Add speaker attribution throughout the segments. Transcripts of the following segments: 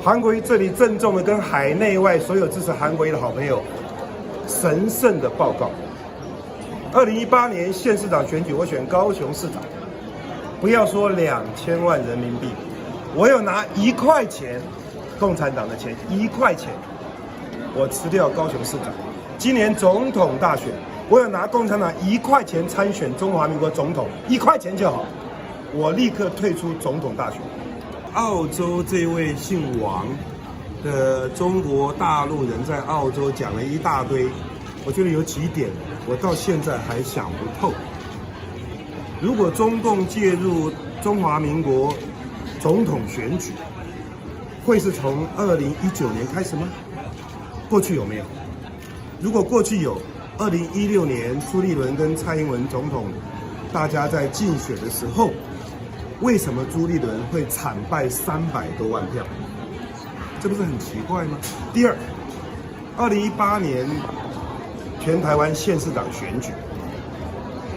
Speaker 1: 韩国瑜这里郑重的跟海内外所有支持韩国瑜的好朋友神圣的报告：2018年县市长选举，我选高雄市长，不要说2000万人民币，我有拿1块钱共产党的钱，1块钱，我辞掉高雄市长。今年总统大选，我有拿共产党1块钱参选中华民国总统，1块钱就好，我立刻退出总统大选。澳洲这位姓王的中国大陆人在澳洲讲了一大堆，我觉得有几点我到现在还想不透。如果中共介入中华民国总统选举，会是从2019年开始吗？过去有没有？如果过去有，2016年朱立伦跟蔡英文总统大家在竞选的时候，为什么朱立伦会惨败300多万票？这不是很奇怪吗？第二，2018年全台湾县市长选举，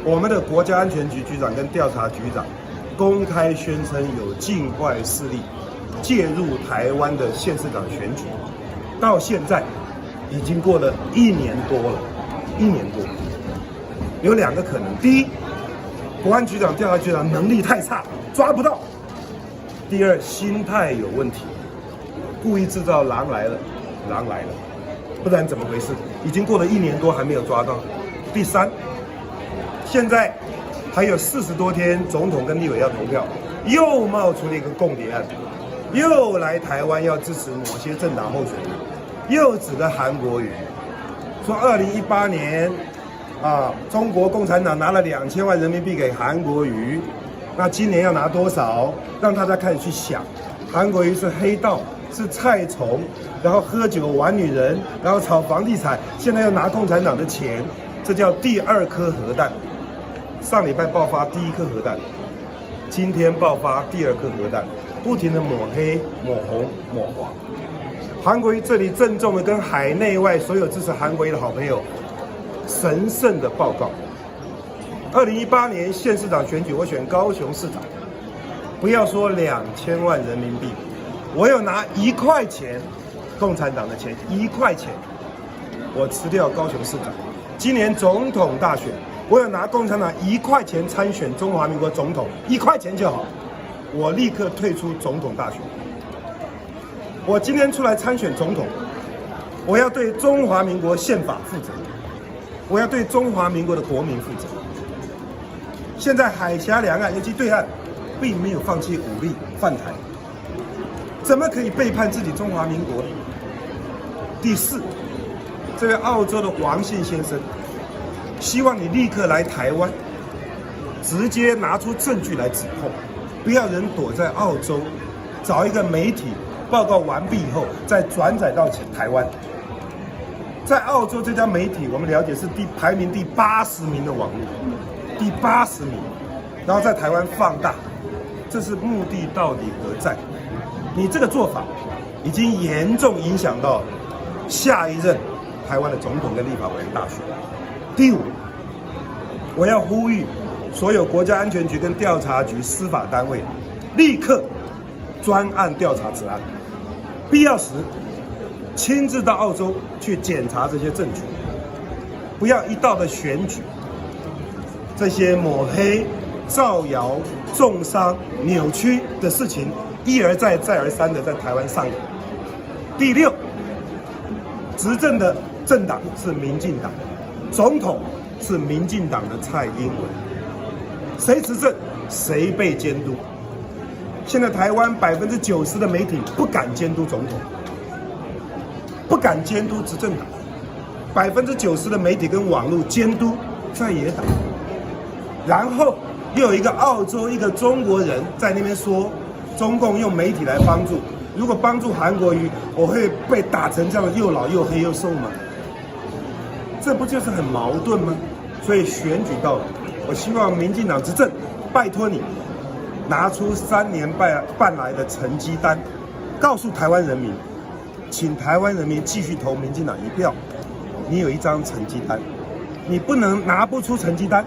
Speaker 1: 我们的国家安全局局长跟调查局长公开宣称有境外势力介入台湾的县市长选举，到现在已经过了1年多了，1年多，有2个可能：第一，国安局长、调查局长能力太差，抓不到；第二，心态有问题，故意制造狼来了，狼来了，不然怎么回事？已经过了1年多还没有抓到。第三，现在还有40多天，总统跟立委要投票，又冒出了一个共谍案，又来台湾要支持某些政党候选人，又指着韩国瑜，说2018年中国共产党拿了2000万人民币给韩国瑜，那今年要拿多少？让大家开始去想，韩国瑜是黑道，是菜虫，然后喝酒玩女人，然后炒房地产，现在要拿共产党的钱，这叫第2颗核弹。上礼拜爆发第1颗核弹，今天爆发第2颗核弹，不停的抹黑、抹红、抹黄。韩国瑜这里郑重的跟海内外所有支持韩国瑜的好朋友神圣的报告：2018年县市长选举，我选高雄市长，不要说2000万人民币，我有拿1块钱共产党的钱，1块钱，我辞掉高雄市长。今年总统大选，我有拿共产党1块钱参选中华民国总统，1块钱就好，我立刻退出总统大选。我今天出来参选总统，我要对中华民国宪法负责，我要对中华民国的国民负责。现在海峡两岸，尤其对岸，并没有放弃武力犯台，怎么可以背叛自己中华民国呢？第四，这位澳洲的王姓先生，希望你立刻来台湾，直接拿出证据来指控，不要人躲在澳洲，找一个媒体报告完毕以后再转载到台湾。在澳洲这家媒体，我们了解是排名第80名的网络，第80名，然后在台湾放大，这是目的到底何在？你这个做法已经严重影响到下一任台湾的总统跟立法委员大选。第五，我要呼吁所有国家安全局跟调查局司法单位立刻专案调查此案，必要时亲自到澳洲去检查这些证据，不要一到了选举，这些抹黑、造谣、重伤、扭曲的事情一而再、再而三的在台湾上演。第六，执政的政党是民进党，总统是民进党的蔡英文，谁执政谁被监督。现在台湾90%的媒体不敢监督总统，不敢监督执政党，90%的媒体跟网络监督在野党，然后又有一个澳洲一个中国人在那边说，中共用媒体来帮助，如果帮助韩国瑜，我会被打成这样又老又黑又瘦吗？这不就是很矛盾吗？所以选举到了，我希望民进党执政，拜托你拿出3年半来的成绩单，告诉台湾人民，请台湾人民继续投民进党1票。你有一张成绩单，你不能拿不出成绩单，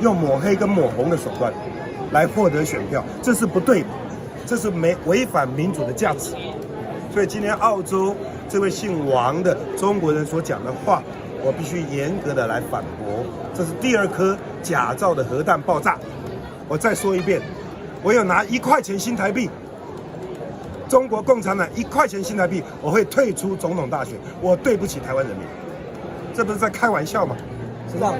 Speaker 1: 用抹黑跟抹红的手段来获得选票，这是不对的，这是违反民主的价值。所以今天澳洲这位姓王的中国人所讲的话，我必须严格的来反驳。这是第2颗假造的核弹爆炸。我再说一遍，我有拿1块钱新台币，中国共产党1块钱新台币，我会退出总统大选。我对不起台湾人民，这不是在开玩笑吗？
Speaker 2: 知道。